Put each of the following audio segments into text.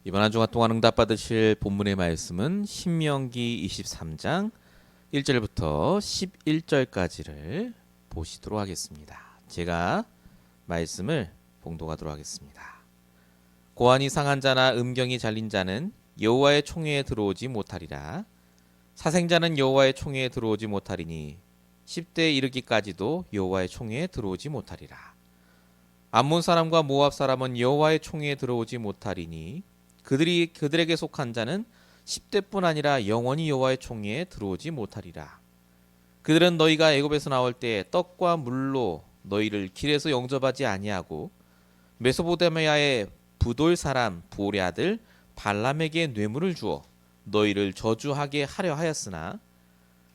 이번 한 주간 동안 응답받으실 본문의 말씀은 신명기 23장 1절부터 11절까지를 보시도록 하겠습니다. 제가 말씀을 봉독하도록 하겠습니다. 고안이 상한 자나 음경이 잘린 자는 여호와의 총회에 들어오지 못하리라. 사생자는 여호와의 총회에 들어오지 못하리니 10대에 이르기까지도 여호와의 총회에 들어오지 못하리라. 암몬 사람과 모압 사람은 여호와의 총회에 들어오지 못하리니 그들에게 속한 자는 10대뿐 아니라 영원히 여호와의 총회에 들어오지 못하리라. 그들은 너희가 애굽에서 나올 때 떡과 물로 너희를 길에서 영접하지 아니하고 메소포타미아의 부돌 사람 부올의 아들 발람에게 뇌물을 주어 너희를 저주하게 하려 하였으나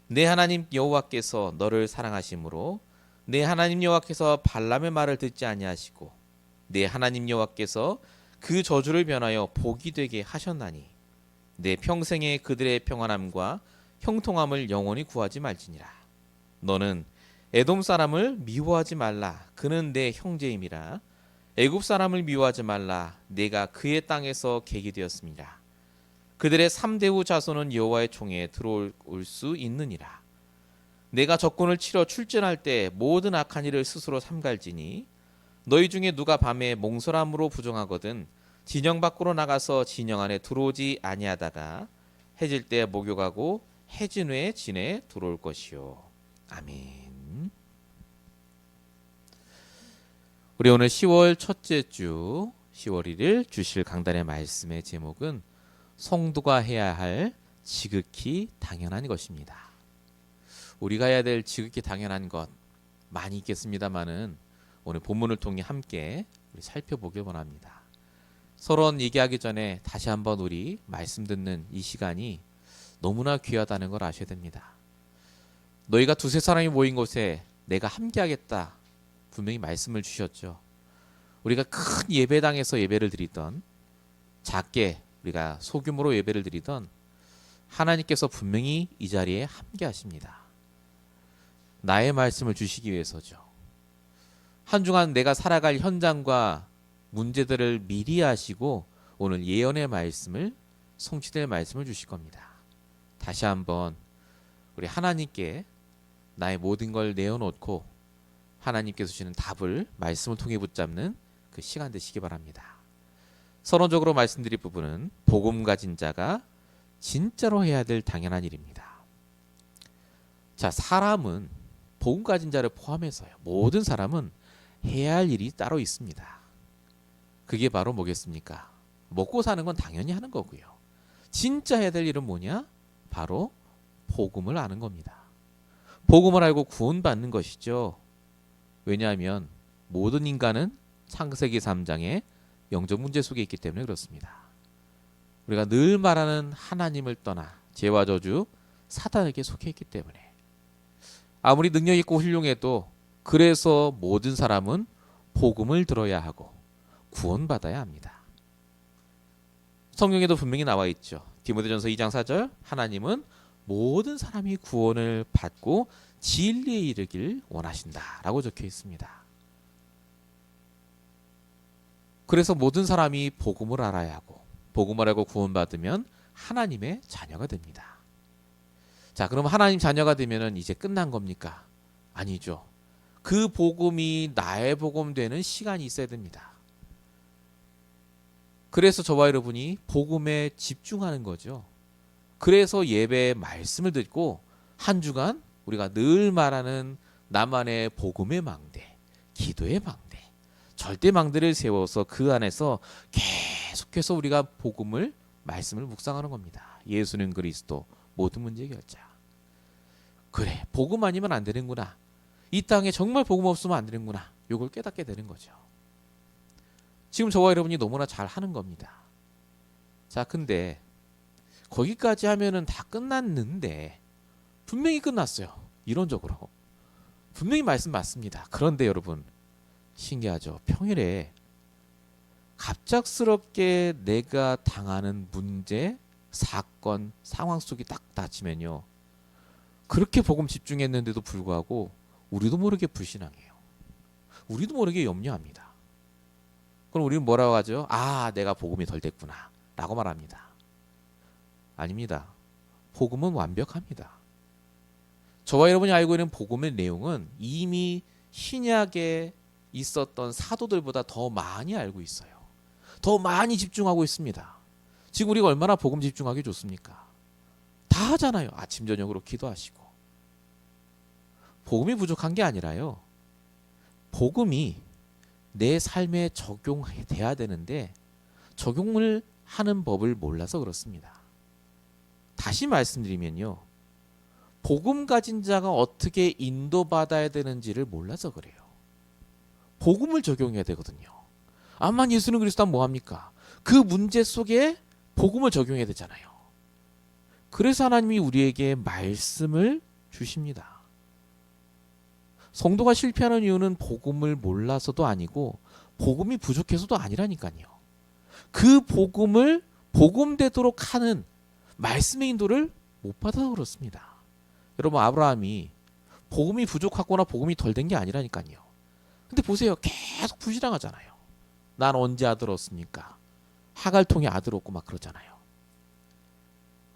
내 하나님 여호와께서 너를 사랑하심으로 내 하나님 여호와께서 발람의 말을 듣지 아니하시고 내 하나님 여호와께서 그 저주를 변하여 복이 되게 하셨나니 내 평생에 그들의 평안함과 형통함을 영원히 구하지 말지니라. 너는 에돔 사람을 미워하지 말라. 그는 내 형제임이라. 애굽 사람을 미워하지 말라. 내가 그의 땅에서 객이 되었습니다. 그들의 3대 후 자손은 여호와의 총회에 들어올 수 있느니라. 내가 적군을 치러 출전할 때 모든 악한 일을 스스로 삼갈지니 너희 중에 누가 밤에 몽설함으로 부정하거든 진영 밖으로 나가서 진영 안에 들어오지 아니하다가 해질 때 목욕하고 해진 후에 진에 들어올 것이요. 아멘. 우리 오늘 10월 첫째 주 10월 1일 주실 강단의 말씀의 제목은 성도가 해야 할 지극히 당연한 것입니다. 우리가 해야 될 지극히 당연한 것 많이 있겠습니다만은 오늘 본문을 통해 함께 우리 살펴보길 원합니다. 서로 얘기하기 전에 다시 한번 우리 말씀 듣는 이 시간이 너무나 귀하다는 걸 아셔야 됩니다. 너희가 두세 사람이 모인 곳에 내가 함께하겠다 분명히 말씀을 주셨죠. 우리가 큰 예배당에서 예배를 드리던 작게 우리가 소규모로 예배를 드리던 하나님께서 분명히 이 자리에 함께 하십니다. 나의 말씀을 주시기 위해서죠. 한 주간 내가 살아갈 현장과 문제들을 미리 아시고 오늘 예언의 말씀을 성취될 말씀을 주실 겁니다. 다시 한번 우리 하나님께 나의 모든 걸 내어놓고 하나님께서 주시는 답을 말씀을 통해 붙잡는 그 시간 되시기 바랍니다. 서론적으로 말씀드릴 부분은 복음 가진 자가 진짜로 해야 될 당연한 일입니다. 자, 사람은 복음 가진 자를 포함해서요. 모든 사람은 해야 할 일이 따로 있습니다. 그게 바로 뭐겠습니까? 먹고 사는 건 당연히 하는 거고요. 진짜 해야 될 일은 뭐냐? 바로 복음을 아는 겁니다. 복음을 알고 구원받는 것이죠. 왜냐하면 모든 인간은 창세기 3장의 영적 문제 속에 있기 때문에 그렇습니다. 우리가 늘 말하는 하나님을 떠나 죄와 저주, 사단에게 속해 있기 때문에 아무리 능력 있고 훌륭해도 그래서 모든 사람은 복음을 들어야 하고 구원받아야 합니다. 성경에도 분명히 나와 있죠. 디모데전서 2장 4절 하나님은 모든 사람이 구원을 받고 진리에 이르길 원하신다라고 적혀 있습니다. 그래서 모든 사람이 복음을 알아야 하고 복음을 알고 구원받으면 하나님의 자녀가 됩니다. 자, 그럼 하나님 자녀가 되면 이제 끝난 겁니까? 아니죠. 그 복음이 나의 복음 되는 시간이 있어야 됩니다. 그래서 저와 여러분이 복음에 집중하는 거죠. 그래서 예배의 말씀을 듣고 한 주간 우리가 늘 말하는 나만의 복음의 망대, 기도의 망대, 절대 망대를 세워서 그 안에서 계속해서 우리가 복음을 말씀을 묵상하는 겁니다. 예수는 그리스도 모든 문제 해결자. 그래, 복음 아니면 안 되는구나. 이 땅에 정말 복음 없으면 안 되는구나. 이걸 깨닫게 되는 거죠. 지금 저와 여러분이 너무나 잘 하는 겁니다. 자, 근데 거기까지 하면은 다 끝났는데 분명히 끝났어요. 이론적으로. 분명히 말씀 맞습니다. 그런데 여러분 신기하죠. 평일에 갑작스럽게 내가 당하는 문제, 사건, 상황 속이 딱 닥치면요. 그렇게 복음 집중했는데도 불구하고 우리도 모르게 불신앙해요. 우리도 모르게 염려합니다. 그럼 우리는 뭐라고 하죠? 아, 내가 복음이 덜 됐구나. 라고 말합니다. 아닙니다. 복음은 완벽합니다. 저와 여러분이 알고 있는 복음의 내용은 이미 신약에 있었던 사도들보다 더 많이 알고 있어요. 더 많이 집중하고 있습니다. 지금 우리가 얼마나 복음 집중하기 좋습니까? 다 하잖아요. 아침 저녁으로 기도하시고. 복음이 부족한 게 아니라요. 복음이 내 삶에 적용돼야 되는데 적용을 하는 법을 몰라서 그렇습니다. 다시 말씀드리면요. 복음 가진 자가 어떻게 인도받아야 되는지를 몰라서 그래요. 복음을 적용해야 되거든요. 암만 예수는 그리스도는 뭐합니까? 그 문제 속에 복음을 적용해야 되잖아요. 그래서 하나님이 우리에게 말씀을 주십니다. 성도가 실패하는 이유는 복음을 몰라서도 아니고 복음이 부족해서도 아니라니까요. 그 복음을 복음되도록 하는 말씀의 인도를 못 받아서 그렇습니다. 여러분, 아브라함이 복음이 부족하거나 복음이 덜 된 게 아니라니까요. 근데 보세요. 계속 불신앙하잖아요. 난 언제 아들 얻습니까? 하갈 통해 아들 얻고 막 그러잖아요.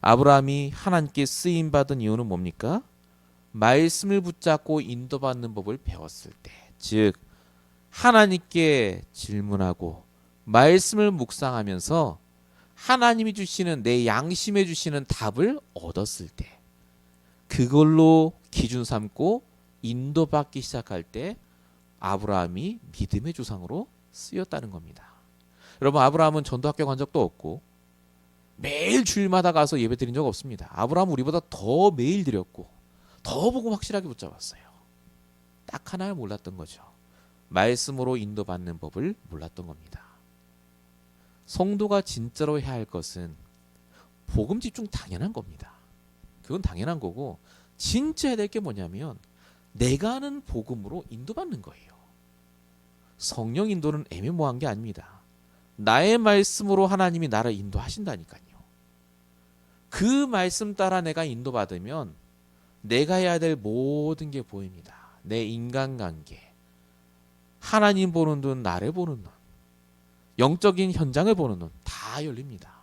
아브라함이 하나님께 쓰임받은 이유는 뭡니까? 말씀을 붙잡고 인도받는 법을 배웠을 때, 즉 하나님께 질문하고 말씀을 묵상하면서 하나님이 주시는 내 양심에 주시는 답을 얻었을 때, 그걸로 기준 삼고 인도받기 시작할 때 아브라함이 믿음의 조상으로 쓰였다는 겁니다. 여러분, 아브라함은 전도학교 간 적도 없고 매일 주일마다 가서 예배 드린 적 없습니다. 아브라함은 우리보다 더 매일 드렸고 더 복음 확실하게 붙잡았어요. 딱 하나를 몰랐던 거죠. 말씀으로 인도받는 법을 몰랐던 겁니다. 성도가 진짜로 해야 할 것은 복음 집중 당연한 겁니다. 그건 당연한 거고, 진짜 해야 될 게 뭐냐면 내가 아는 복음으로 인도받는 거예요. 성령 인도는 애매모호한 게 아닙니다. 나의 말씀으로 하나님이 나를 인도하신다니까요. 그 말씀 따라 내가 인도받으면 내가 해야 될 모든 게 보입니다. 내 인간관계, 하나님 보는 눈, 나를 보는 눈, 영적인 현장을 보는 눈 다 열립니다.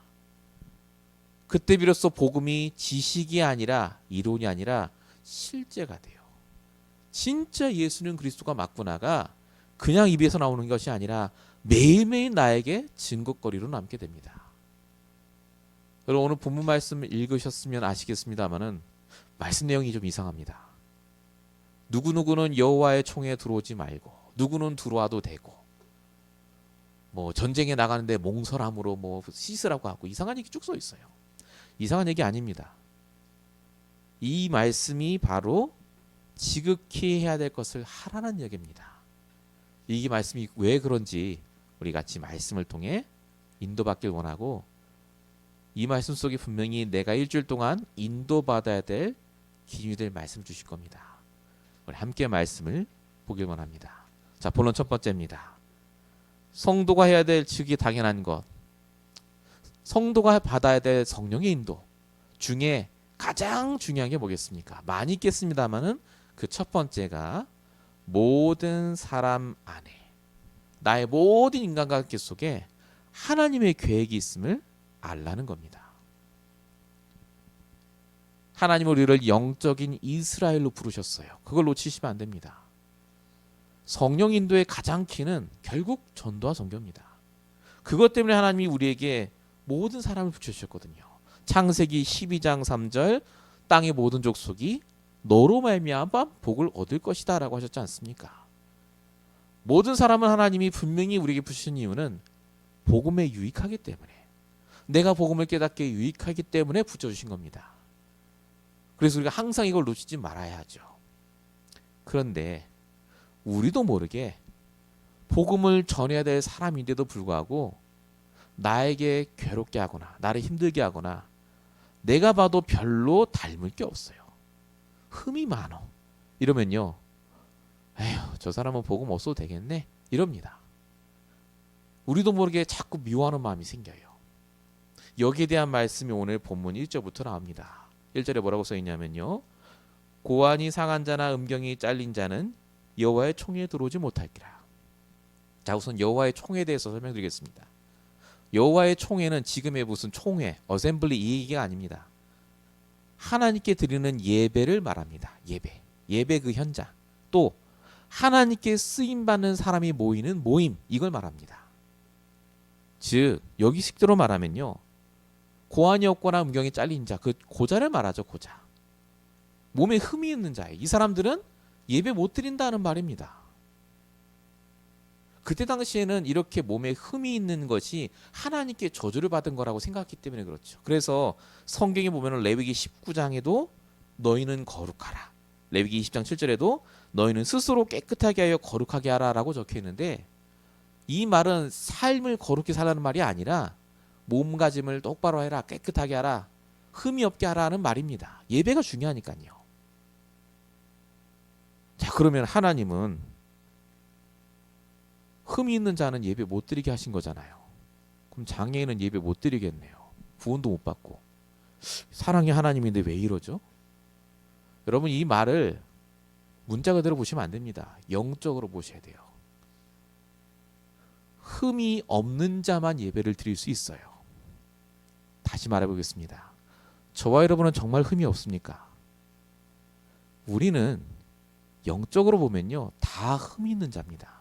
그때 비로소 복음이 지식이 아니라 이론이 아니라 실제가 돼요. 진짜 예수는 그리스도가 맞구나가 그냥 입에서 나오는 것이 아니라 매일매일 나에게 증거거리로 남게 됩니다. 여러분, 오늘 본문 말씀을 읽으셨으면 아시겠습니다만은 말씀 내용이 좀 이상합니다. 누구누구는 여호와의 총에 들어오지 말고 누구는 들어와도 되고, 뭐 전쟁에 나가는데 몽설함으로 뭐 씻으라고 하고 이상한 얘기 쭉 써 있어요. 이상한 얘기 아닙니다. 이 말씀이 바로 지극히 해야 될 것을 하라는 얘기입니다. 이 말씀이 왜 그런지 우리 같이 말씀을 통해 인도받길 원하고, 이 말씀 속에 분명히 내가 일주일 동안 인도받아야 될 기준이 될 말씀 주실 겁니다. 우리 함께 말씀을 보길 원합니다. 자, 본론 첫 번째입니다. 성도가 해야 될 즉이 당연한 것, 성도가 받아야 될 성령의 인도 중에 가장 중요한 게 뭐겠습니까? 많이 있겠습니다만은 그 첫 번째가 모든 사람 안에, 나의 모든 인간관계 속에 하나님의 계획이 있음을 알라는 겁니다. 하나님은 우리를 영적인 이스라엘로 부르셨어요. 그걸 놓치시면 안 됩니다. 성령 인도의 가장 키는 결국 전도와 선교입니다. 그것 때문에 하나님이 우리에게 모든 사람을 붙여주셨거든요. 창세기 12장 3절 땅의 모든 족속이 너로 말미암아 복을 얻을 것이다 라고 하셨지 않습니까? 모든 사람은 하나님이 분명히 우리에게 부신 이유는 복음에 유익하기 때문에, 내가 복음을 깨닫게 유익하기 때문에 붙여주신 겁니다. 그래서 우리가 항상 이걸 놓치지 말아야 하죠. 그런데 우리도 모르게 복음을 전해야 될 사람인데도 불구하고 나에게 괴롭게 하거나 나를 힘들게 하거나 내가 봐도 별로 닮을 게 없어요. 흠이 많어. 이러면요, 에휴, 저 사람은 복음 없어도 되겠네, 이럽니다. 우리도 모르게 자꾸 미워하는 마음이 생겨요. 여기에 대한 말씀이 오늘 본문 1절부터 나옵니다. 1절에 뭐라고 써있냐면요, 고안이 상한 자나 음경이 잘린 자는 여호와의 총에 들어오지 못할기라. 자, 우선 여호와의 총에 대해서 설명드리겠습니다. 여호와의 총회는 지금의 무슨 총회, 어셈블리 이 얘기가 아닙니다. 하나님께 드리는 예배를 말합니다. 예배 그 현장. 또 하나님께 쓰임 받는 사람이 모이는 모임, 이걸 말합니다. 즉 여기 식대로 말하면요, 고환이 없거나 음경이 잘린 자, 그 고자를 말하죠. 고자. 몸에 흠이 있는 자예요. 이 사람들은 예배 못 드린다는 말입니다. 그때 당시에는 이렇게 몸에 흠이 있는 것이 하나님께 저주를 받은 거라고 생각했기 때문에 그렇죠. 그래서 성경에 보면 레위기 19장에도 너희는 거룩하라, 레위기 20장 7절에도 너희는 스스로 깨끗하게 하여 거룩하게 하라라고 적혀 있는데, 이 말은 삶을 거룩히 살라는 말이 아니라 몸가짐을 똑바로 해라, 깨끗하게 하라, 흠이 없게 하라는 말입니다. 예배가 중요하니까요. 자, 그러면 하나님은 흠이 있는 자는 예배 못 드리게 하신 거잖아요. 그럼 장애인은 예배 못 드리겠네요. 구원도 못 받고. 사랑의 하나님인데 왜 이러죠? 여러분, 이 말을 문자 그대로 보시면 안 됩니다. 영적으로 보셔야 돼요. 흠이 없는 자만 예배를 드릴 수 있어요. 다시 말해보겠습니다. 저와 여러분은 정말 흠이 없습니까? 우리는 영적으로 보면요, 다 흠이 있는 자입니다.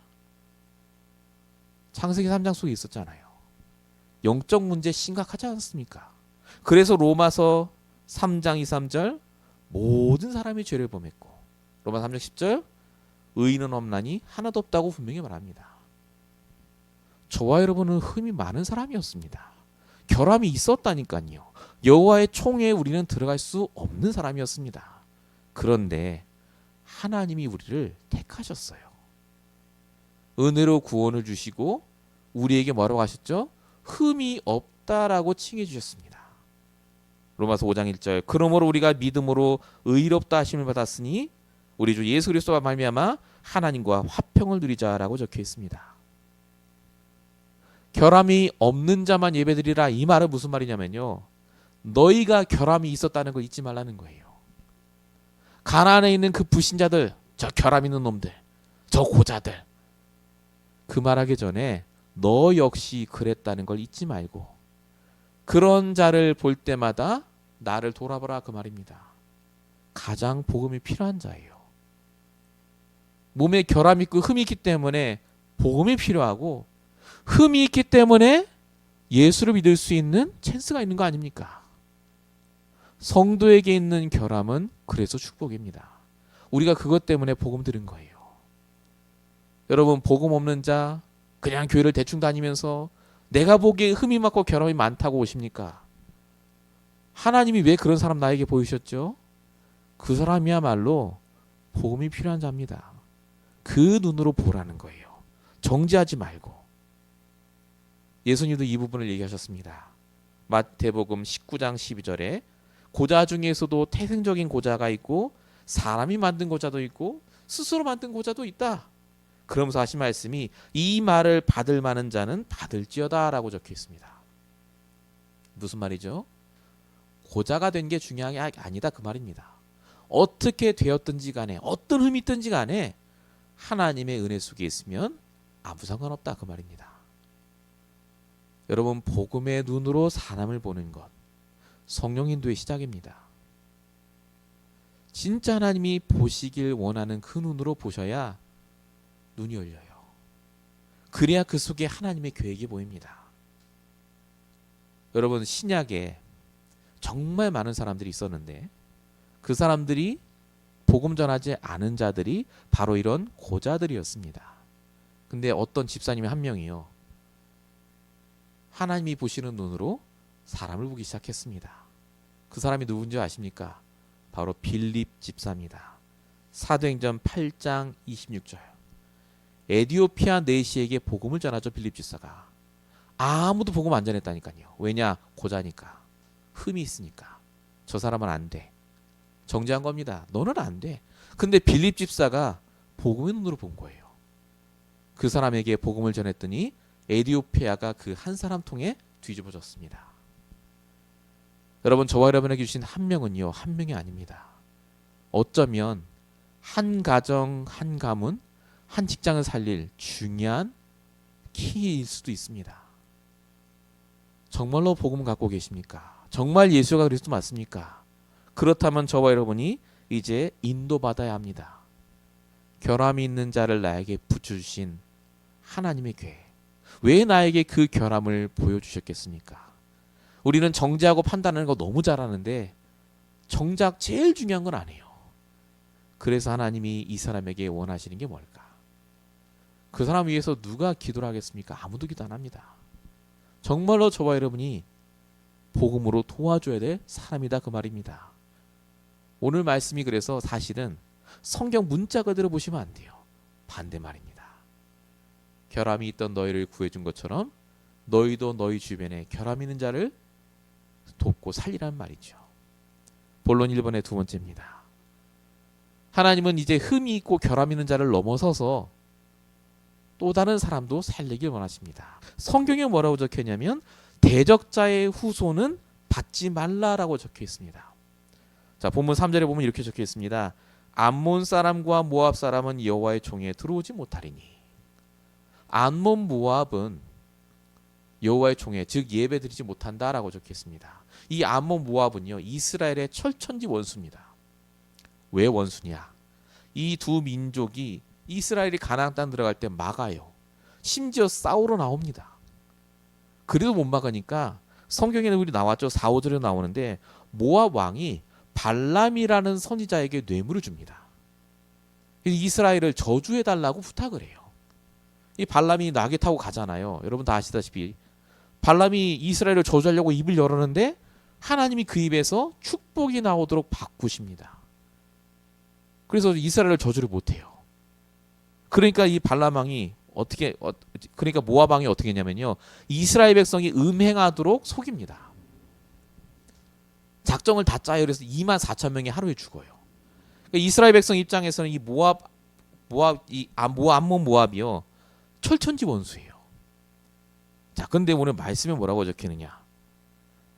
창세기 3장 속에 있었잖아요. 영적 문제 심각하지 않습니까? 그래서 로마서 3장 2, 3절 모든 사람이 죄를 범했고, 로마 3장 10절 의인은 없나니 하나도 없다고 분명히 말합니다. 저와 여러분은 흠이 많은 사람이었습니다. 결함이 있었다니까요. 여호와의 총회에 우리는 들어갈 수 없는 사람이었습니다. 그런데 하나님이 우리를 택하셨어요. 은혜로 구원을 주시고 우리에게 뭐라고 하셨죠? 흠이 없다라고 칭해 주셨습니다. 로마서 5장 1절 그러므로 우리가 믿음으로 의롭다 하심을 받았으니 우리 주 예수 그리스도와 말미암아 하나님과 화평을 누리자라고 적혀 있습니다. 결함이 없는 자만 예배드리라, 이 말은 무슨 말이냐면요, 너희가 결함이 있었다는 걸 잊지 말라는 거예요. 가나안에 있는 그 불신자들, 저 결함 있는 놈들, 저 고자들, 그 말하기 전에 너 역시 그랬다는 걸 잊지 말고 그런 자를 볼 때마다 나를 돌아보라, 그 말입니다. 가장 복음이 필요한 자예요. 몸에 결함이 있고 흠이 있기 때문에 복음이 필요하고, 흠이 있기 때문에 예수를 믿을 수 있는 찬스가 있는 거 아닙니까? 성도에게 있는 결함은 그래서 축복입니다. 우리가 그것 때문에 복음 들은 거예요. 여러분, 복음 없는 자, 그냥 교회를 대충 다니면서 내가 보기에 흠이 많고 결함이 많다고 오십니까? 하나님이 왜 그런 사람 나에게 보이셨죠? 그 사람이야말로 복음이 필요한 자입니다. 그 눈으로 보라는 거예요. 정지하지 말고. 예수님도 이 부분을 얘기하셨습니다. 마태복음 19장 12절에 고자 중에서도 태생적인 고자가 있고 사람이 만든 고자도 있고 스스로 만든 고자도 있다. 그러면서 하신 말씀이 이 말을 받을 만한 자는 받을지어다 라고 적혀 있습니다. 무슨 말이죠? 고자가 된 게 중요한 게 아니다, 그 말입니다. 어떻게 되었든지 간에, 어떤 흠이 있든지 간에 하나님의 은혜 속에 있으면 아무 상관없다, 그 말입니다. 여러분, 복음의 눈으로 사람을 보는 것, 성령 인도의 시작입니다. 진짜 하나님이 보시길 원하는 그 눈으로 보셔야 눈이 열려요. 그래야 그 속에 하나님의 계획이 보입니다. 여러분, 신약에 정말 많은 사람들이 있었는데 그 사람들이 복음 전하지 않은 자들이 바로 이런 고자들이었습니다. 근데 어떤 집사님이 한 명이요, 하나님이 보시는 눈으로 사람을 보기 시작했습니다. 그 사람이 누군지 아십니까? 바로 빌립 집사입니다. 사도행전 8장 26절. 에디오피아 내시에게 복음을 전하죠, 빌립 집사가. 아무도 복음 안 전했다니까요. 왜냐? 고자니까. 흠이 있으니까. 저 사람은 안 돼. 정죄한 겁니다. 너는 안 돼. 근데 빌립 집사가 복음의 눈으로 본 거예요. 그 사람에게 복음을 전했더니 에디오피아가 그 한 사람 통해 뒤집어졌습니다. 여러분, 저와 여러분에게 주신 한 명은요, 한 명이 아닙니다. 어쩌면 한 가정, 한 가문, 한 직장을 살릴 중요한 키일 수도 있습니다. 정말로 복음 갖고 계십니까? 정말 예수가 그리스도 맞습니까? 그렇다면 저와 여러분이 이제 인도받아야 합니다. 결함이 있는 자를 나에게 붙여주신 하나님의 교회. 왜 나에게 그 결함을 보여주셨겠습니까? 우리는 정죄하고 판단하는 거 너무 잘하는데 정작 제일 중요한 건 아니에요. 그래서 하나님이 이 사람에게 원하시는 게 뭘까? 그 사람 위해서 누가 기도를 하겠습니까? 아무도 기도 안 합니다. 정말로 저와 여러분이 복음으로 도와줘야 될 사람이다 그 말입니다. 오늘 말씀이 그래서 사실은 성경 문자 그대로 보시면 안 돼요. 반대 말입니다. 결함이 있던 너희를 구해준 것처럼 너희도 너희 주변에 결함 있는 자를 돕고 살리란 말이죠. 본론 1번의 두 번째입니다. 하나님은 이제 흠이 있고 결함 있는 자를 넘어서서 또 다른 사람도 살리길 원하십니다. 성경에 뭐라고 적혀있냐면 대적자의 후손은 받지 말라라고 적혀 있습니다. 자, 본문 3절에 보면 이렇게 적혀 있습니다. 암몬 사람과 모압 사람은 여호와의 총에 들어오지 못하리니. 암몬 모압은 여호와의 총에 즉 예배드리지 못한다라고 적혀 있습니다. 이 암몬 모압은요 이스라엘의 철천지 원수입니다. 왜 원수냐? 이 두 민족이 이스라엘이 가나안 땅 들어갈 때 막아요. 심지어 싸우러 나옵니다. 그래도 못 막으니까 성경에는 우리 나왔죠. 4, 5절에 나오는데 모압 왕이 발람이라는 선지자에게 뇌물을 줍니다. 이스라엘을 저주해달라고 부탁을 해요. 이 발람이 나귀 타고 가잖아요. 여러분 다 아시다시피 발람이 이스라엘을 저주하려고 입을 열었는데 하나님이 그 입에서 축복이 나오도록 바꾸십니다. 그래서 이스라엘을 저주를 못해요. 그러니까 이 발람 왕이 그러니까 모압 왕이 어떻게 했냐면요. 이스라엘 백성이 음행하도록 속입니다. 작정을 다 짜요. 그래서 2만 4천 명이 하루에 죽어요. 그러니까 이스라엘 백성 입장에서는 이 암몬 모압이요. 철천지 원수예요. 자, 근데 오늘 말씀에 뭐라고 적히느냐?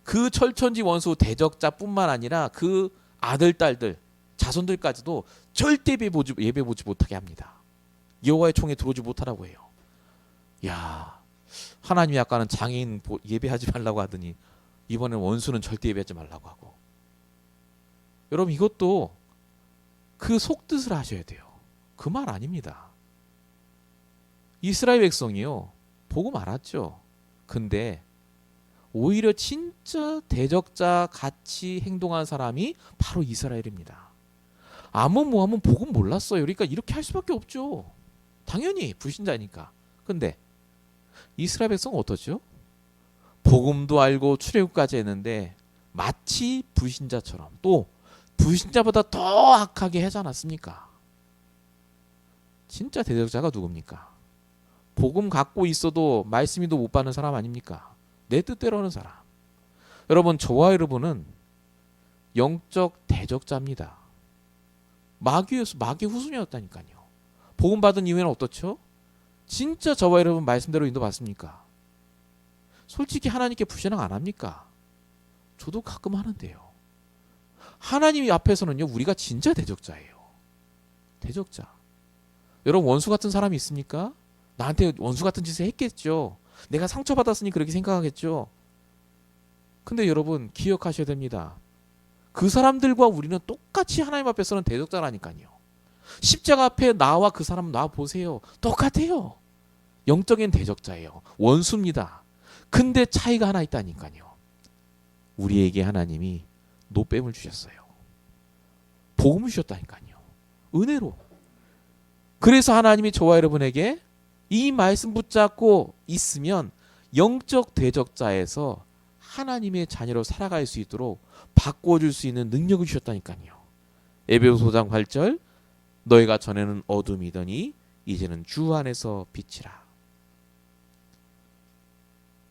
그 철천지 원수 대적자뿐만 아니라 그 아들, 딸들, 자손들까지도 절대 예배 보지 못하게 합니다. 여호와의 총에 들어오지 못하라고 해요. 야, 하나님이 아까는 장애인 예배하지 말라고 하더니 이번엔 원수는 절대 예배하지 말라고 하고. 여러분 이것도 그 속뜻을 하셔야 돼요. 그 말 아닙니다. 이스라엘 백성이요. 복음 알았죠. 근데 오히려 진짜 대적자 같이 행동한 사람이 바로 이스라엘입니다. 암몬 모압은 복음 몰랐어요. 그러니까 이렇게 할 수밖에 없죠. 당연히 불신자니까. 근데 이스라엘 백성은 어떻죠? 복음도 알고 출애굽까지 했는데 마치 불신자처럼 또 불신자보다 더 악하게 하지 않았습니까? 진짜 대적자가 누굽니까? 복음 갖고 있어도 말씀이도 못 받는 사람 아닙니까? 내 뜻대로 하는 사람. 여러분 저와 여러분은 영적 대적자입니다. 마귀의 후손이었다니까요. 복음 받은 이후에는 어떻죠? 진짜 저와 여러분 말씀대로 인도받습니까? 솔직히 하나님께 불신앙 안 합니까? 저도 가끔 하는데요. 하나님 앞에서는요 우리가 진짜 대적자예요. 대적자. 여러분 원수 같은 사람이 있습니까? 나한테 원수 같은 짓을 했겠죠. 내가 상처받았으니 그렇게 생각하겠죠. 근데 여러분 기억하셔야 됩니다. 그 사람들과 우리는 똑같이 하나님 앞에서는 대적자라니까요. 십자가 앞에 나와 그 사람 나 보세요. 똑같아요. 영적인 대적자예요. 원수입니다. 근데 차이가 하나 있다니까요. 우리에게 하나님이 노뱀을 주셨어요. 복음을 주셨다니까요. 은혜로. 그래서 하나님이 저와 여러분에게 이 말씀 붙잡고 있으면 영적 대적자에서 하나님의 자녀로 살아갈 수 있도록 바꿔줄 수 있는 능력을 주셨다니까요. 에베소서 5장 8절 너희가 전에는 어둠이더니 이제는 주 안에서 빛이라.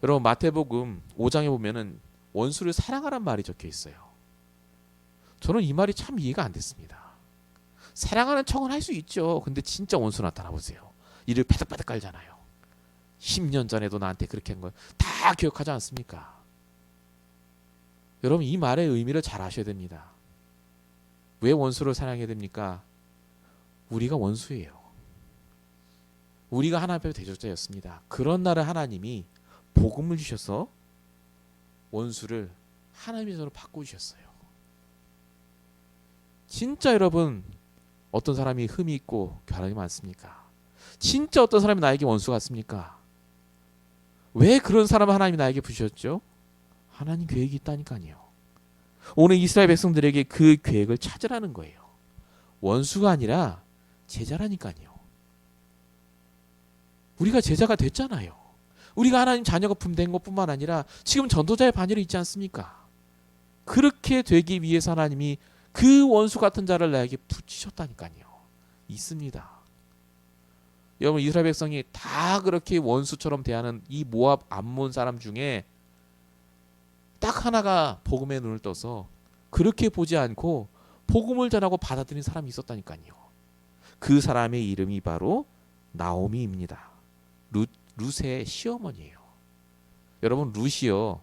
여러분 마태복음 5장에 보면은 원수를 사랑하란 말이 적혀 있어요. 저는 이 말이 참 이해가 안 됐습니다. 사랑하는 척은 할 수 있죠. 근데 진짜 원수 나타나 보세요. 이를 바닥바닥 깔잖아요. 10년 전에도 나한테 그렇게 한 걸 다 기억하지 않습니까? 여러분 이 말의 의미를 잘 아셔야 됩니다. 왜 원수를 사랑해야 됩니까? 우리가 원수예요. 우리가 하나님 앞에 대적자였습니다. 그런 날에 하나님이 복음을 주셔서 원수를 하나님의 손으로 바꿔주셨어요. 진짜 여러분 어떤 사람이 흠이 있고 결함이 많습니까? 진짜 어떤 사람이 나에게 원수 같습니까? 왜 그런 사람을 하나님이 나에게 부셨죠? 하나님 계획이 있다니까요. 오늘 이스라엘 백성들에게 그 계획을 찾으라는 거예요. 원수가 아니라 제자라니까요. 우리가 제자가 됐잖아요. 우리가 하나님 자녀가 된 것뿐만 아니라 지금 전도자의 반열에 있지 않습니까? 그렇게 되기 위해서 하나님이 그 원수 같은 자를 나에게 붙이셨다니까요. 있습니다. 여러분 이스라엘 백성이 다 그렇게 원수처럼 대하는 이 모압 암몬 사람 중에 딱 하나가 복음의 눈을 떠서 그렇게 보지 않고 복음을 전하고 받아들인 사람이 있었다니까요. 그 사람의 이름이 바로 나오미입니다. 룻의 시어머니예요. 여러분 룻이요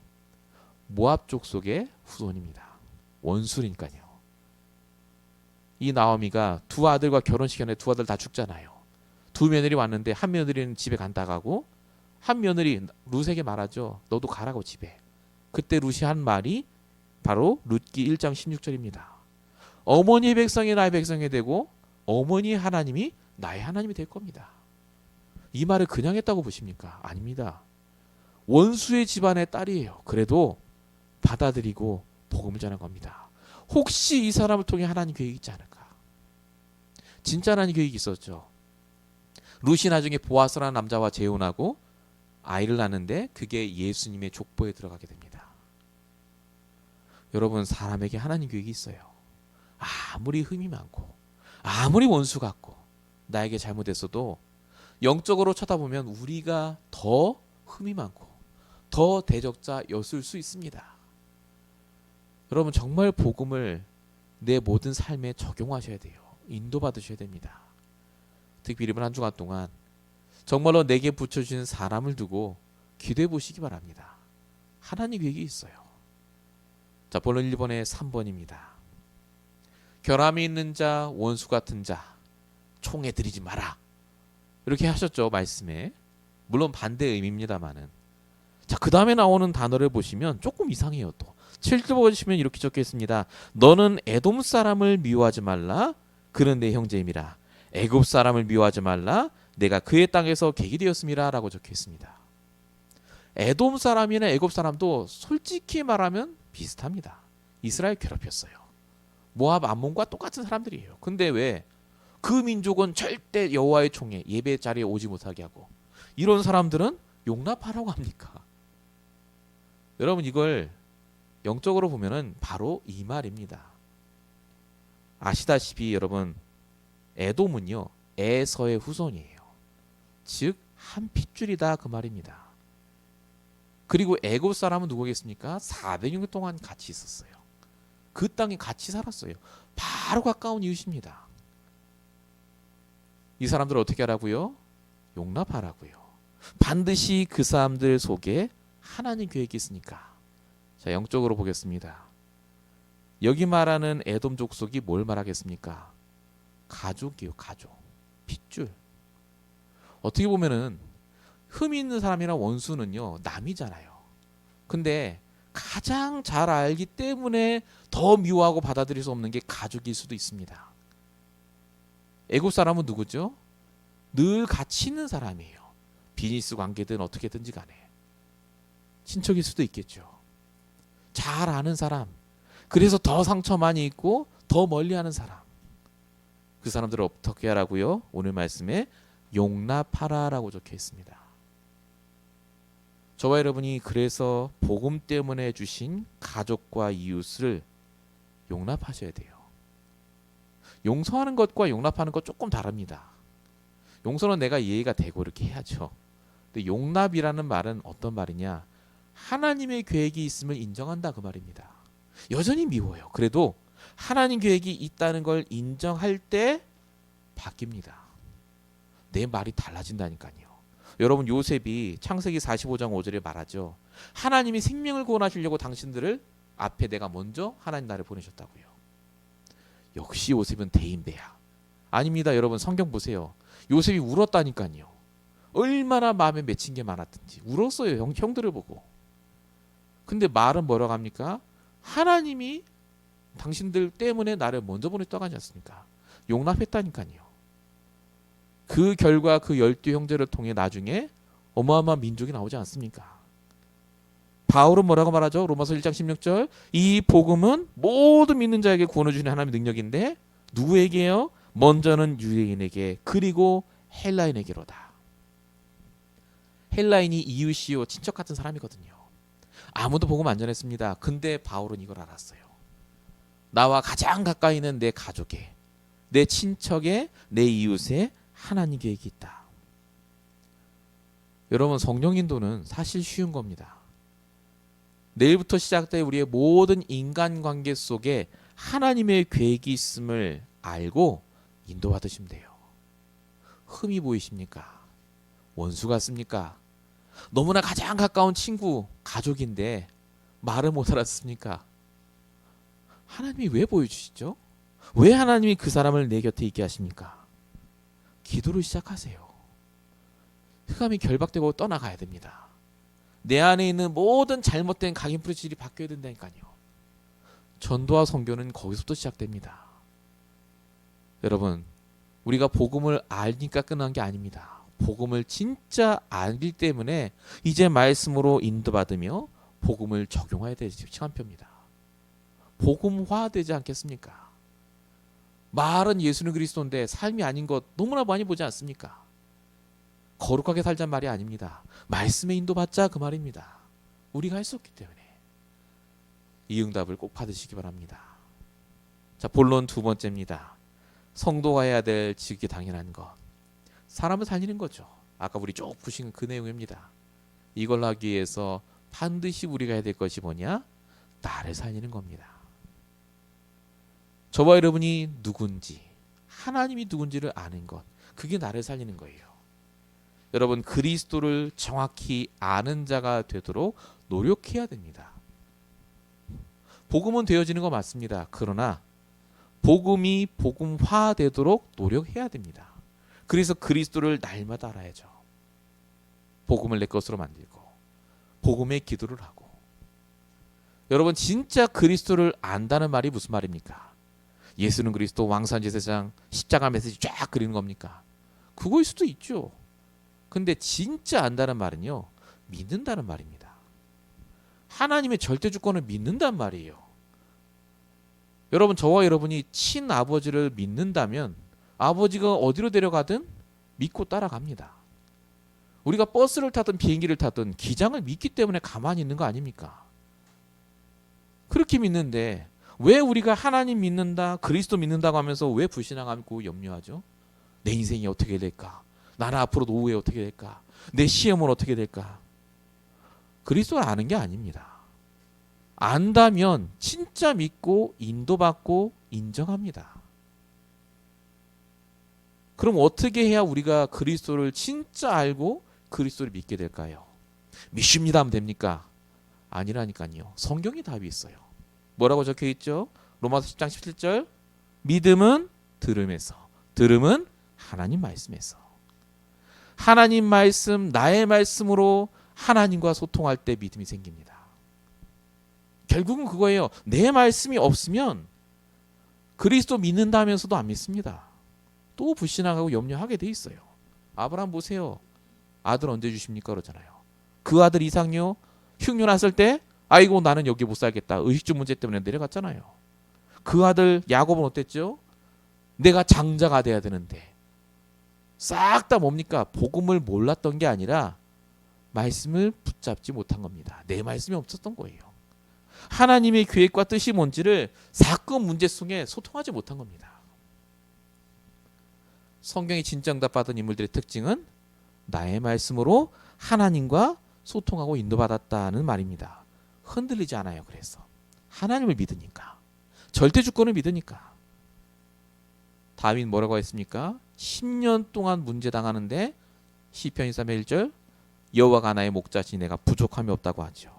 모압 족속의 후손입니다. 원수니까요. 이 나오미가 두 아들과 결혼시켰는데 두 아들 다 죽잖아요. 두 며느리 왔는데 한 며느리는 집에 간다 가고 한 며느리 룻에게 말하죠. 너도 가라고 집에. 그때 룻이 한 말이 바로 룻기 1장 16절입니다. 어머니의 백성이 나의 백성이 되고 어머니 하나님이 나의 하나님이 될 겁니다. 이 말을 그냥 했다고 보십니까? 아닙니다. 원수의 집안의 딸이에요. 그래도 받아들이고 복음을 전한 겁니다. 혹시 이 사람을 통해 하나님 계획이 있지 않을까? 진짜 하나님 계획이 있었죠. 룻이 나중에 보아스라는 남자와 재혼하고 아이를 낳는데 그게 예수님의 족보에 들어가게 됩니다. 여러분 사람에게 하나님 계획이 있어요. 아무리 흠이 많고 아무리 원수 같고 나에게 잘못했어도 영적으로 쳐다보면 우리가 더 흠이 많고 더 대적자였을 수 있습니다. 여러분 정말 복음을 내 모든 삶에 적용하셔야 돼요. 인도받으셔야 됩니다. 특히 이번 한 주간 동안 정말로 내게 붙여주신 사람을 두고 기도해 보시기 바랍니다. 하나님 계획이 있어요. 자, 본론 1번의 3번입니다. 결함이 있는 자, 원수 같은 자, 총에 들이지 마라. 이렇게 하셨죠, 말씀에. 물론 반대 의미입니다만은. 자, 그 다음에 나오는 단어를 보시면 조금 이상해요, 또. 7절 보시면 이렇게 적혀 있습니다. 너는 에돔 사람을 미워하지 말라. 그는 내 형제임이라. 애굽 사람을 미워하지 말라. 내가 그의 땅에서 객이 되었음이라 라고 적혀 있습니다. 에돔 사람이나 애굽 사람도 솔직히 말하면 비슷합니다. 이스라엘 괴롭혔어요. 모압 암몬과 똑같은 사람들이에요. 근데 왜 그 민족은 절대 여호와의 총에 예배 자리에 오지 못하게 하고 이런 사람들은 용납하라고 합니까? 여러분 이걸 영적으로 보면은 바로 이 말입니다. 아시다시피 여러분 에돔은요 에서의 후손이에요. 즉 한 핏줄이다 그 말입니다. 그리고 애굽 사람은 누구겠습니까? 400년 동안 같이 있었어요. 그 땅에 같이 살았어요. 바로 가까운 이웃입니다. 이 사람들을 어떻게 하라고요? 용납하라고요. 반드시 그 사람들 속에 하나님 계획이 있으니까. 자, 영적으로 보겠습니다. 여기 말하는 에돔 족속이 뭘 말하겠습니까? 가족이요, 가족. 핏줄. 어떻게 보면은 흠이 있는 사람이랑 원수는요 남이잖아요. 근데 가장 잘 알기 때문에 더 미워하고 받아들일 수 없는 게 가족일 수도 있습니다. 애굽 사람은 누구죠? 늘 같이 있는 사람이에요. 비즈니스 관계든 어떻게든지 간에 친척일 수도 있겠죠. 잘 아는 사람, 그래서 더 상처 많이 있고 더 멀리하는 사람. 그 사람들을 어떻게 하라고요? 오늘 말씀에 용납하라라고 적혀 있습니다. 저와 여러분이 그래서 복음 때문에 주신 가족과 이웃을 용납하셔야 돼요. 용서하는 것과 용납하는 것 조금 다릅니다. 용서는 내가 이해가 되고 이렇게 해야죠. 근데 용납이라는 말은 어떤 말이냐? 하나님의 계획이 있음을 인정한다 그 말입니다. 여전히 미워요. 그래도 하나님 계획이 있다는 걸 인정할 때 바뀝니다. 내 말이 달라진다니까요. 여러분 요셉이 창세기 45장 5절에 말하죠. 하나님이 생명을 구원하시려고 당신들을 앞에 내가 먼저 하나님 나를 보내셨다고요. 역시 요셉은 대인배야. 아닙니다. 여러분 성경 보세요. 요셉이 울었다니까요. 얼마나 마음에 맺힌 게 많았든지 울었어요. 형들을 보고. 근데 말은 뭐라고 합니까? 하나님이 당신들 때문에 나를 먼저 보냈다고 하지 않습니까? 용납했다니까요. 그 결과 그 12형제를 통해 나중에 어마어마한 민족이 나오지 않습니까? 바울은 뭐라고 말하죠? 로마서 1장 16절. 이 복음은 모든 믿는 자에게 구원을 주시는 하나님의 능력인데 누구에게요? 먼저는 유대인에게 그리고 헬라인에게로다. 헬라인이 이웃이요 친척 같은 사람이거든요. 아무도 복음 안 전했습니다. 근데 바울은 이걸 알았어요. 나와 가장 가까이 있는 내 가족에, 내 친척에, 내 이웃에 하나님 계획이 있다. 여러분, 성령 인도는 사실 쉬운 겁니다. 내일부터 시작될 우리의 모든 인간관계 속에 하나님의 계획이 있음을 알고 인도받으시면 돼요. 흠이 보이십니까? 원수 같습니까? 너무나 가장 가까운 친구, 가족인데 말을 못 알았습니까? 하나님이 왜 보여주시죠? 왜 하나님이 그 사람을 내 곁에 있게 하십니까? 기도를 시작하세요. 흑암이 결박되고 떠나가야 됩니다. 내 안에 있는 모든 잘못된 각인 프리질이 바뀌어야 된다니까요. 전도와 선교는 거기서부터 시작됩니다. 여러분, 우리가 복음을 알니까 끝난 게 아닙니다. 복음을 진짜 알기 때문에 이제 말씀으로 인도받으며 복음을 적용해야 될 시간표입니다. 복음화되지 않겠습니까? 말은 예수는 그리스도인데 삶이 아닌 것 너무나 많이 보지 않습니까? 거룩하게 살자는 말이 아닙니다. 말씀에 인도받자 그 말입니다. 우리가 할 수 없기 때문에 이 응답을 꼭 받으시기 바랍니다. 자, 본론 두 번째입니다. 성도가 해야 될 지극히 당연한 것. 사람을 살리는 거죠. 아까 우리 쭉 보신 그 내용입니다. 이걸 하기 위해서 반드시 우리가 해야 될 것이 뭐냐? 나를 살리는 겁니다. 저와 여러분이 누군지, 하나님이 누군지를 아는 것, 그게 나를 살리는 거예요. 여러분, 그리스도를 정확히 아는 자가 되도록 노력해야 됩니다. 복음은 되어지는 거 맞습니다. 그러나 복음이 복음화되도록 노력해야 됩니다. 그래서 그리스도를 날마다 알아야죠. 복음을 내 것으로 만들고 복음의 기도를 하고. 여러분, 진짜 그리스도를 안다는 말이 무슨 말입니까? 예수는 그리스도, 왕산제사장, 십자가 메시지 쫙 그리는 겁니까? 그거일 수도 있죠. 근데 진짜 안다는 말은요, 믿는다는 말입니다. 하나님의 절대 주권을 믿는단 말이에요. 여러분, 저와 여러분이 친아버지를 믿는다면 아버지가 어디로 데려가든 믿고 따라갑니다. 우리가 버스를 타든 비행기를 타든 기장을 믿기 때문에 가만히 있는 거 아닙니까? 그렇게 믿는데 왜 우리가 하나님 믿는다, 그리스도 믿는다고 하면서 왜 불신앙하고 염려하죠? 내 인생이 어떻게 될까? 나는 앞으로 노후에 어떻게 될까? 내 시험은 어떻게 될까? 그리스도를 아는 게 아닙니다. 안다면 진짜 믿고 인도받고 인정합니다. 그럼 어떻게 해야 우리가 그리스도를 진짜 알고 그리스도를 믿게 될까요? 믿습니다 하면 됩니까? 아니라니까요. 성경에 답이 있어요. 뭐라고 적혀 있죠? 로마서 10장 17절. 믿음은 들음에서, 들음은 하나님 말씀에서. 하나님 말씀, 나의 말씀으로 하나님과 소통할 때 믿음이 생깁니다. 결국은 그거예요. 내 말씀이 없으면 그리스도 믿는다 하면서도 안 믿습니다. 또 불신앙하고 염려하게 돼 있어요. 아브라함 보세요. 아들 언제 주십니까? 그러잖아요. 그 아들 이삭요, 흉년 왔을 때 아이고 나는 여기 못 살겠다. 의식주 문제 때문에 내려갔잖아요. 그 아들 야곱은 어땠죠? 내가 장자가 돼야 되는데 싹 다 뭡니까? 복음을 몰랐던 게 아니라 말씀을 붙잡지 못한 겁니다. 내 말씀이 없었던 거예요. 하나님의 계획과 뜻이 뭔지를 사건 문제 속에 소통하지 못한 겁니다. 성경이 진짜 응답받은 인물들의 특징은 나의 말씀으로 하나님과 소통하고 인도받았다는 말입니다. 흔들리지 않아요. 그래서 하나님을 믿으니까, 절대 주권을 믿으니까. 다윗 뭐라고 했습니까? 10년 동안 문제 당하는데 시편 23편 1절 여호와가 나의 목자시니 내가 부족함이 없다고 하죠.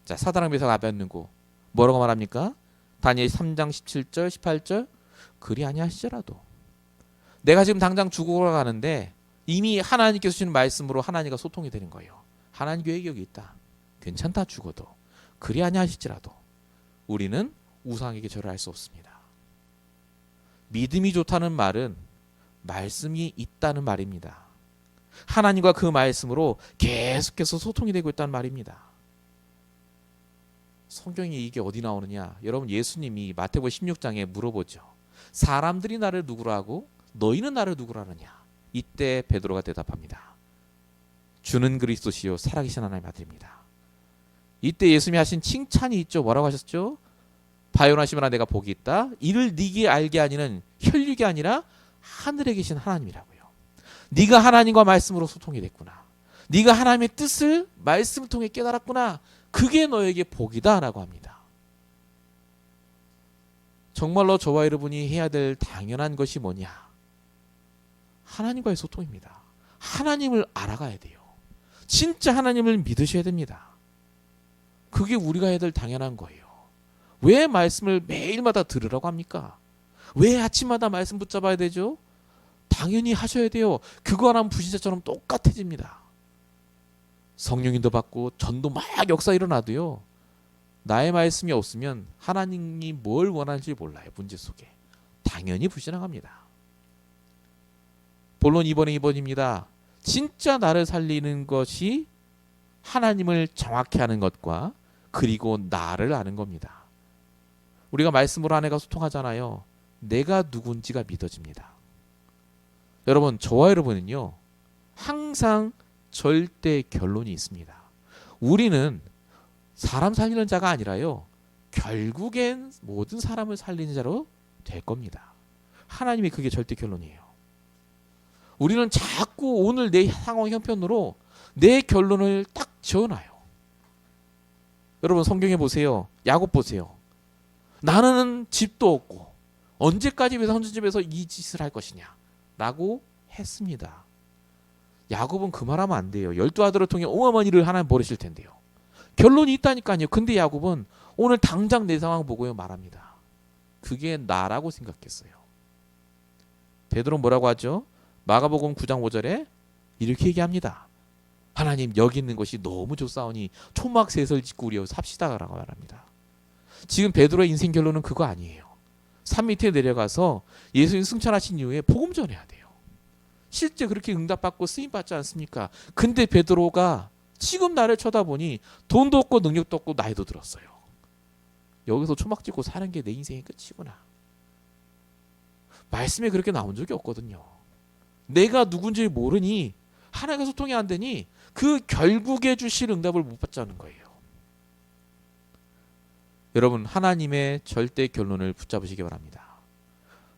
자, 사단왕비사가 아벤누고 뭐라고 말합니까? 다니엘 3장 17절 18절 그리 아니하시더라도 내가 지금 당장 죽으러 가는데 이미 하나님께서 주시는 말씀으로 하나님과 소통이 되는 거예요. 하나님 계획이 여기 있다. 괜찮다 죽어도. 그리 아니하실지라도 우리는 우상에게 절을 할 수 없습니다. 믿음이 좋다는 말은 말씀이 있다는 말입니다. 하나님과 그 말씀으로 계속해서 소통이 되고 있다는 말입니다. 성경에 이게 어디 나오느냐? 여러분, 예수님이 마태복음 16장에 물어보죠. 사람들이 나를 누구로 하고 너희는 나를 누구로 하느냐? 이때 베드로가 대답합니다. 주는 그리스도시요 살아계신 하나님의 아들입니다. 이때 예수님이 하신 칭찬이 있죠. 뭐라고 하셨죠? 바요나시므나 내가 복이 있다. 이를 네게 알게 하니는 혈육이 아니라 하늘에 계신 하나님이라고요. 네가 하나님과 말씀으로 소통이 됐구나. 네가 하나님의 뜻을 말씀을 통해 깨달았구나. 그게 너에게 복이다 라고 합니다. 정말로 저와 여러분이 해야 될 당연한 것이 뭐냐? 하나님과의 소통입니다. 하나님을 알아가야 돼요. 진짜 하나님을 믿으셔야 됩니다. 그게 우리가 해야 될 당연한 거예요. 왜 말씀을 매일마다 들으라고 합니까? 왜 아침마다 말씀 붙잡아야 되죠? 당연히 하셔야 돼요. 그거랑 불신자처럼 똑같아집니다. 성령님도 받고 전도 막 역사 일어나도요. 나의 말씀이 없으면 하나님이 뭘 원하는지 몰라요. 문제 속에. 당연히 불신앙합니다. 본론 2번입니다. 진짜 나를 살리는 것이 하나님을 정확히 아는 것과 그리고 나를 아는 겁니다. 우리가 말씀으로 아내가 소통하잖아요. 내가 누군지가 믿어집니다. 여러분, 저와 여러분은요. 항상 절대 결론이 있습니다. 우리는 사람 살리는 자가 아니라요. 결국엔 모든 사람을 살리는 자로 될 겁니다. 하나님이 그게 절대 결론이에요. 우리는 자꾸 오늘 내 상황 형편으로 내 결론을 딱 지어놔요. 여러분, 성경에 보세요. 야곱 보세요. 나는 집도 없고 언제까지 외삼촌집에서 이 짓을 할 것이냐 라고 했습니다. 야곱은 그 말하면 안 돼요. 12아들을 통해 어마어마한 일을 하나님 벌이실 텐데요. 결론이 있다니까요. 근데 야곱은 오늘 당장 내 상황 보고요 말합니다. 그게 나라고 생각했어요. 베드로 뭐라고 하죠? 마가복음 9장 5절에 이렇게 얘기합니다. 하나님, 여기 있는 것이 너무 좋사오니 초막새설 짓고 우리여 삽시다 라고 말합니다. 지금 베드로의 인생 결론은 그거 아니에요. 산 밑에 내려가서 예수님 승천하신 이후에 복음 전해야 돼요. 실제 그렇게 응답받고 쓰임받지 않습니까? 근데 베드로가 지금 나를 쳐다보니 돈도 없고 능력도 없고 나이도 들었어요. 여기서 초막 짓고 사는 게 내 인생의 끝이구나. 말씀에 그렇게 나온 적이 없거든요. 내가 누군지 모르니 하나님과 소통이 안 되니 그 결국에 주실 응답을 못 받자는 거예요. 여러분, 하나님의 절대 결론을 붙잡으시기 바랍니다.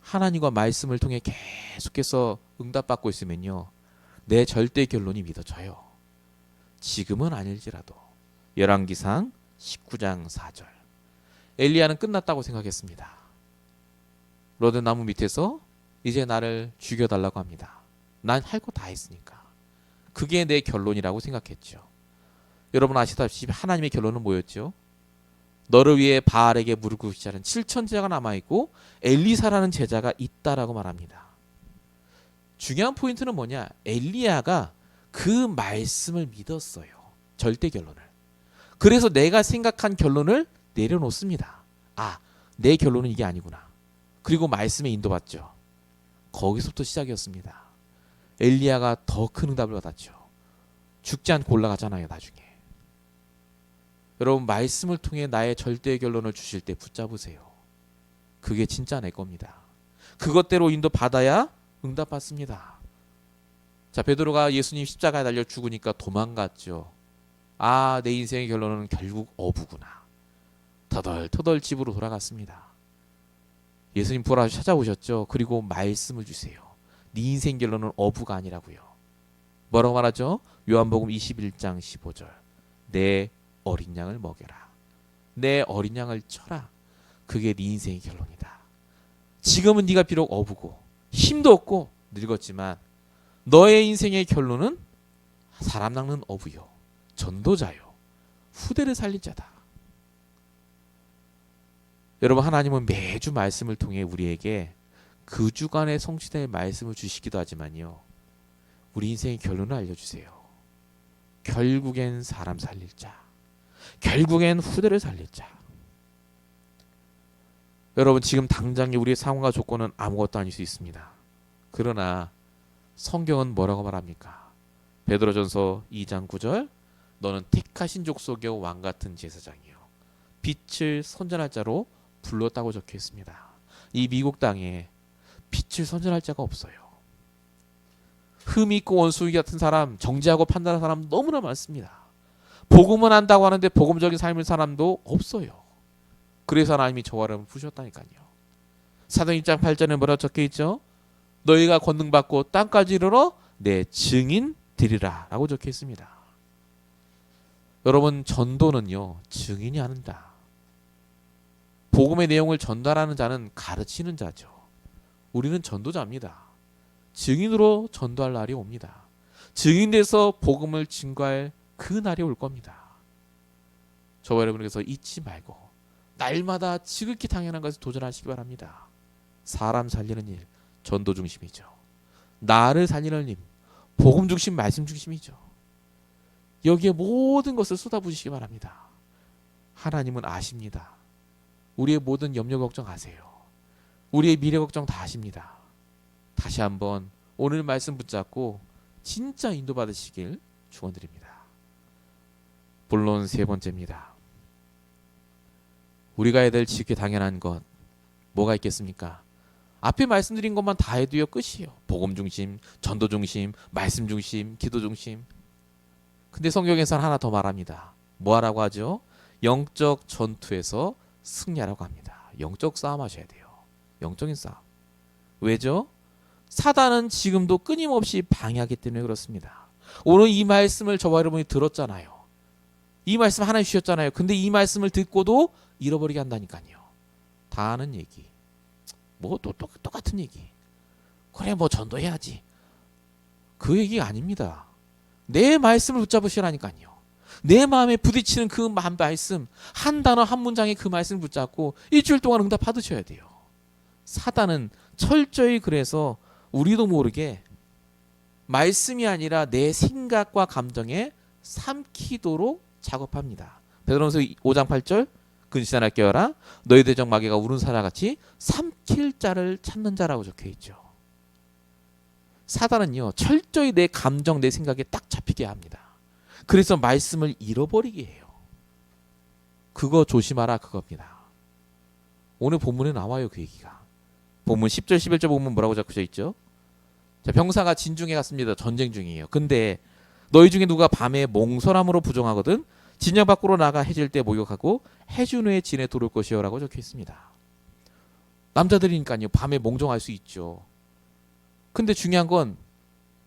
하나님과 말씀을 통해 계속해서 응답받고 있으면요. 내 절대 결론이 믿어져요. 지금은 아닐지라도. 열왕기상 19장 4절. 엘리야는 끝났다고 생각했습니다. 로든나무 밑에서 이제 나를 죽여달라고 합니다. 난 할 거 다 했으니까. 그게 내 결론이라고 생각했죠. 여러분 아시다시피 하나님의 결론은 뭐였죠? 너를 위해 바알에게 무릎 꿇기 하는 7천 제자가 남아있고 엘리사라는 제자가 있다라고 말합니다. 중요한 포인트는 뭐냐? 엘리야가 그 말씀을 믿었어요. 절대 결론을. 그래서 내가 생각한 결론을 내려놓습니다. 아, 내 결론은 이게 아니구나. 그리고 말씀에 인도받죠. 거기서부터 시작이었습니다. 엘리야가 더 큰 응답을 받았죠. 죽지 않고 올라가잖아요, 나중에. 여러분, 말씀을 통해 나의 절대의 결론을 주실 때 붙잡으세요. 그게 진짜 내 겁니다. 그것대로 인도 받아야 응답받습니다. 자, 베드로가 예수님 십자가에 달려 죽으니까 도망갔죠. 아, 내 인생의 결론은 결국 어부구나. 터덜터덜 집으로 돌아갔습니다. 예수님 부활하셔 찾아오셨죠. 그리고 말씀을 주세요. 네 인생 결론은 어부가 아니라고요. 뭐라고 말하죠? 요한복음 21장 15절. 내 어린 양을 먹여라. 내 어린 양을 쳐라. 그게 네 인생의 결론이다. 지금은 네가 비록 어부고 힘도 없고 늙었지만 너의 인생의 결론은 사람 낚는 어부요. 전도자요. 후대를 살릴 자다. 여러분, 하나님은 매주 말씀을 통해 우리에게 그 주간에 성취될 말씀을 주시기도 하지만요. 우리 인생의 결론을 알려주세요. 결국엔 사람 살릴 자. 결국엔 후대를 살릴 자. 여러분 지금 당장의 우리의 상황과 조건은 아무것도 아닐 수 있습니다. 그러나 성경은 뭐라고 말합니까? 베드로전서 2장 9절 너는 택하신 족속의 왕 같은 제사장이요 빛을 선전할 자로 불렀다고 적혀 있습니다. 이 미국 땅에 빛을 선전할 자가 없어요. 흠이 있고 원수이 같은 사람, 정죄하고 판단하는 사람 너무나 많습니다. 복음은 한다고 하는데 복음적인 삶을 사람도 없어요. 그래서 하나님이 저와 여러분을 부르셨다니까요. 사도행 1장 8절에 뭐라고 적혀 있죠? 너희가 권능받고 땅까지 이르러 내 증인 되리라 라고 적혀 있습니다. 여러분 전도는요 증인이 한다. 복음의 내용을 전달하는 자는 가르치는 자죠. 우리는 전도자입니다. 증인으로 전도할 날이 옵니다. 증인돼서 복음을 증거할 그 날이 올 겁니다. 저와 여러분께서 잊지 말고 날마다 지극히 당연한 것을 도전하시기 바랍니다. 사람 살리는 일, 전도 중심이죠. 나를 살리는 일, 복음 중심, 말씀 중심이죠. 여기에 모든 것을 쏟아부으시기 바랍니다. 하나님은 아십니다. 우리의 모든 염려 걱정 아세요. 우리의 미래 걱정 다 아십니다. 다시 한번 오늘 말씀 붙잡고 진짜 인도받으시길 축원드립니다. 본론 세 번째입니다. 우리가 해야 될 지극히 당연한 것 뭐가 있겠습니까? 앞에 말씀드린 것만 다 해도요 끝이에요. 복음 중심, 전도 중심, 말씀 중심, 기도 중심. 근데 성경에서는 하나 더 말합니다. 뭐하라고 하죠? 영적 전투에서 승리하라고 합니다. 영적 싸움 하셔야 돼요. 영적인 싸움. 왜죠? 사단은 지금도 끊임없이 방해하기 때문에 그렇습니다. 오늘 이 말씀을 저와 여러분이 들었잖아요. 이 말씀 하나님 주셨잖아요. 근데 이 말씀을 듣고도 잃어버리게 한다니까요. 다 아는 얘기. 뭐 또 똑같은 얘기. 그래 뭐 전도해야지. 그 얘기가 아닙니다. 내 말씀을 붙잡으시라니까요. 내 마음에 부딪히는 그 말씀 한 단어 한 문장에 그 말씀을 붙잡고 일주일 동안 응답 받으셔야 돼요. 사단은 철저히 그래서 우리도 모르게 말씀이 아니라 내 생각과 감정에 삼키도록 작업합니다. 베드로전서 5장 8절 근신하라 깨어라 너희 대적 마귀가 우는 사자같이 삼킬 자를 찾는 자라고 적혀있죠. 사단은요 철저히 내 감정 내 생각에 딱 잡히게 합니다. 그래서 말씀을 잃어버리게 해요. 그거 조심하라 그겁니다. 오늘 본문에 나와요 그 얘기가. 본문 10절 11절 보면 뭐라고 적혀져 있죠? 자, 병사가 진중에 갔습니다. 전쟁 중이에요. 근데 너희 중에 누가 밤에 몽설함으로 부정하거든 진영 밖으로 나가 해질 때 목욕하고 해준 후에 진에 들어올 것이요 라고 적혀 있습니다. 남자들이니까요 밤에 몽정할 수 있죠. 근데 중요한 건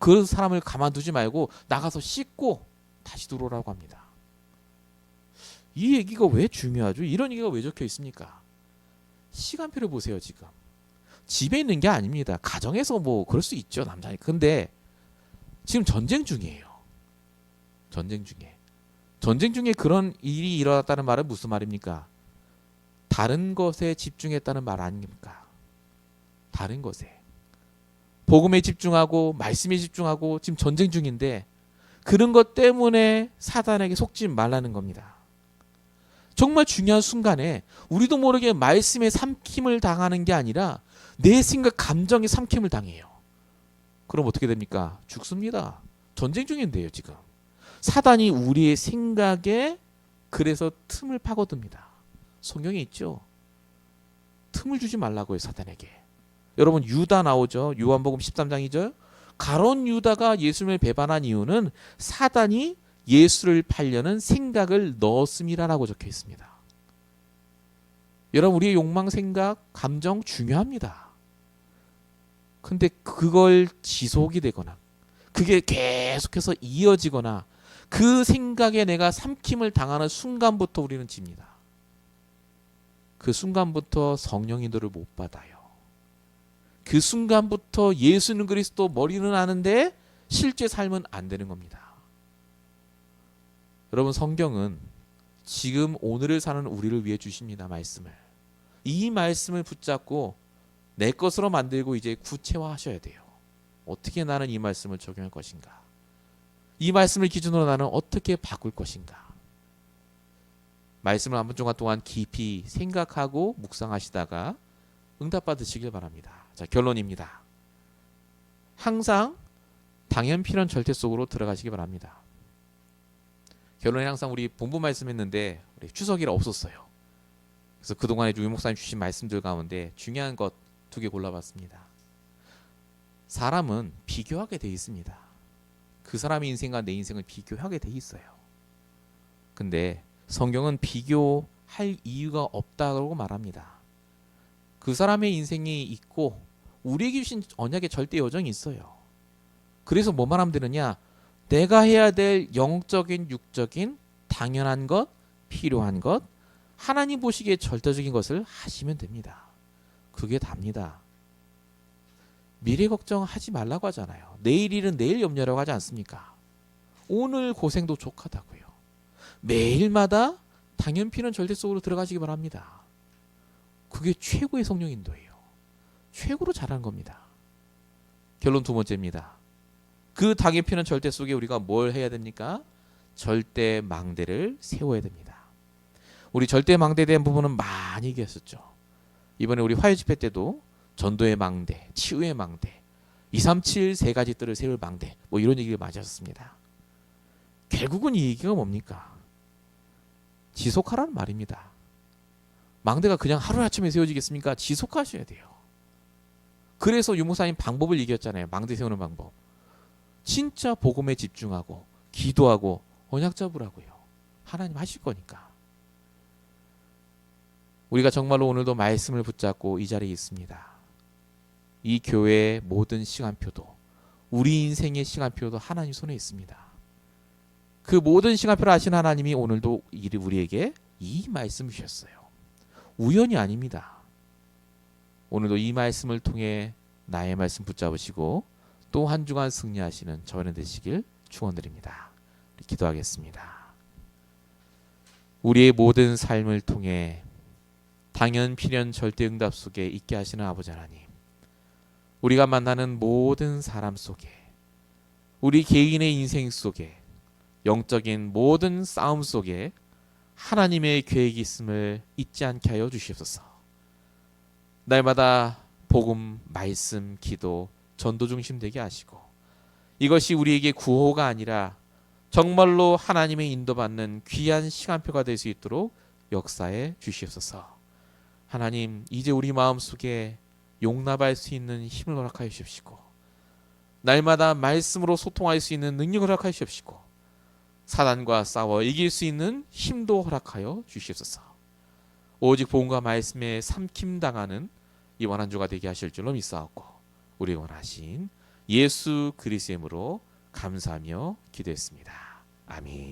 그 사람을 가만두지 말고 나가서 씻고 다시 들어오라고 합니다. 이 얘기가 왜 중요하죠? 이런 얘기가 왜 적혀 있습니까? 시간표를 보세요. 지금 집에 있는 게 아닙니다. 가정에서 뭐 그럴 수 있죠 남자니. 근데 지금 전쟁 중이에요. 전쟁 중에 그런 일이 일어났다는 말은 무슨 말입니까? 다른 것에 집중했다는 말 아닙니까? 다른 것에. 복음에 집중하고 말씀에 집중하고 지금 전쟁 중인데 그런 것 때문에 사단에게 속지 말라는 겁니다. 정말 중요한 순간에 우리도 모르게 말씀에 삼킴을 당하는 게 아니라 내 생각 감정에 삼킴을 당해요. 그럼 어떻게 됩니까? 죽습니다. 전쟁 중인데요 지금. 사단이 우리의 생각에 그래서 틈을 파고듭니다. 성경에 있죠. 틈을 주지 말라고요 사단에게. 여러분 유다 나오죠. 요한복음 13장 2절. 가론 유다가 예수님을 배반한 이유는 사단이 예수를 팔려는 생각을 넣었음이라고 적혀 있습니다. 여러분 우리의 욕망, 생각, 감정 중요합니다. 근데 그걸 지속이 되거나 그게 계속해서 이어지거나 그 생각에 내가 삼킴을 당하는 순간부터 우리는 집니다. 그 순간부터 성령 인도를 못 받아요. 그 순간부터 예수는 그리스도 머리는 아는데 실제 삶은 안 되는 겁니다. 여러분 성경은 지금 오늘을 사는 우리를 위해 주십니다. 말씀을. 이 말씀을 붙잡고 내 것으로 만들고 이제 구체화하셔야 돼요. 어떻게 나는 이 말씀을 적용할 것인가? 이 말씀을 기준으로 나는 어떻게 바꿀 것인가? 말씀을 한 주간 동안 깊이 생각하고 묵상하시다가 응답받으시길 바랍니다. 자, 결론입니다. 항상 당연 필연 절대 속으로 들어가시기 바랍니다. 결론에 항상 우리 본부 말씀했는데 우리 추석이라 없었어요. 그래서 그동안에 유 목사님 주신 말씀들 가운데 중요한 것 2개 골라봤습니다. 사람은 비교하게 돼 있습니다. 그 사람의 인생과 내 인생을 비교하게 돼 있어요. 근데 성경은 비교할 이유가 없다고 말합니다. 그 사람의 인생이 있고 우리에게 주신 언약의 절대 여정이 있어요. 그래서 뭐만 하면 되느냐? 내가 해야 될 영적인 육적인 당연한 것, 필요한 것, 하나님 보시기에 절대적인 것을 하시면 됩니다. 그게 답니다. 미래 걱정하지 말라고 하잖아요. 내일 일은 내일 염려라고 하지 않습니까? 오늘 고생도 족하다고요. 매일마다 당연 필요는 절대 속으로 들어가시기 바랍니다. 그게 최고의 성령 인도예요. 최고로 잘하는 겁니다. 결론 2번째입니다. 그 당연 필요는 절대 속에 우리가 뭘 해야 됩니까? 절대 망대를 세워야 됩니다. 우리 절대 망대에 대한 부분은 많이 얘기했었죠. 이번에 우리 화요 집회 때도 전도의 망대, 치유의 망대, 237 세 가지 뜰을 세울 망대, 뭐 이런 얘기를 많이 하셨습니다. 결국은 이 얘기가 뭡니까? 지속하라는 말입니다. 망대가 그냥 하루아침에 세워지겠습니까? 지속하셔야 돼요. 그래서 유목사님 방법을 얘기했잖아요. 망대 세우는 방법. 진짜 복음에 집중하고 기도하고 언약 잡으라고요. 하나님 하실 거니까. 우리가 정말로 오늘도 말씀을 붙잡고 이 자리에 있습니다. 이 교회의 모든 시간표도 우리 인생의 시간표도 하나님 손에 있습니다. 그 모든 시간표를 아시는 하나님이 오늘도 우리에게 이 말씀을 주셨어요. 우연이 아닙니다. 오늘도 이 말씀을 통해 나의 말씀 붙잡으시고 또 한 주간 승리하시는 저는 되시길 축원드립니다. 기도하겠습니다. 우리의 모든 삶을 통해 당연 필연 절대 응답 속에 있게 하시는 아버지 하나님, 우리가 만나는 모든 사람 속에, 우리 개인의 인생 속에, 영적인 모든 싸움 속에 하나님의 계획이 있음을 잊지 않게 하여 주시옵소서. 날마다 복음, 말씀, 기도, 전도 중심 되게 하시고, 이것이 우리에게 구호가 아니라 정말로 하나님의 인도받는 귀한 시간표가 될 수 있도록 역사해 주시옵소서. 하나님, 이제 우리 마음속에 용납할 수 있는 힘을 허락하여 주십시고, 날마다 말씀으로 소통할 수 있는 능력을 허락하여 주십시고, 사단과 싸워 이길 수 있는 힘도 허락하여 주시옵소서. 오직 복음과 말씀에 삼킴당하는 이번 한 주가 되게 하실 줄로 믿사옵고, 우리 원하신 예수 그리스도의 이름으로 감사하며 기도했습니다. 아멘.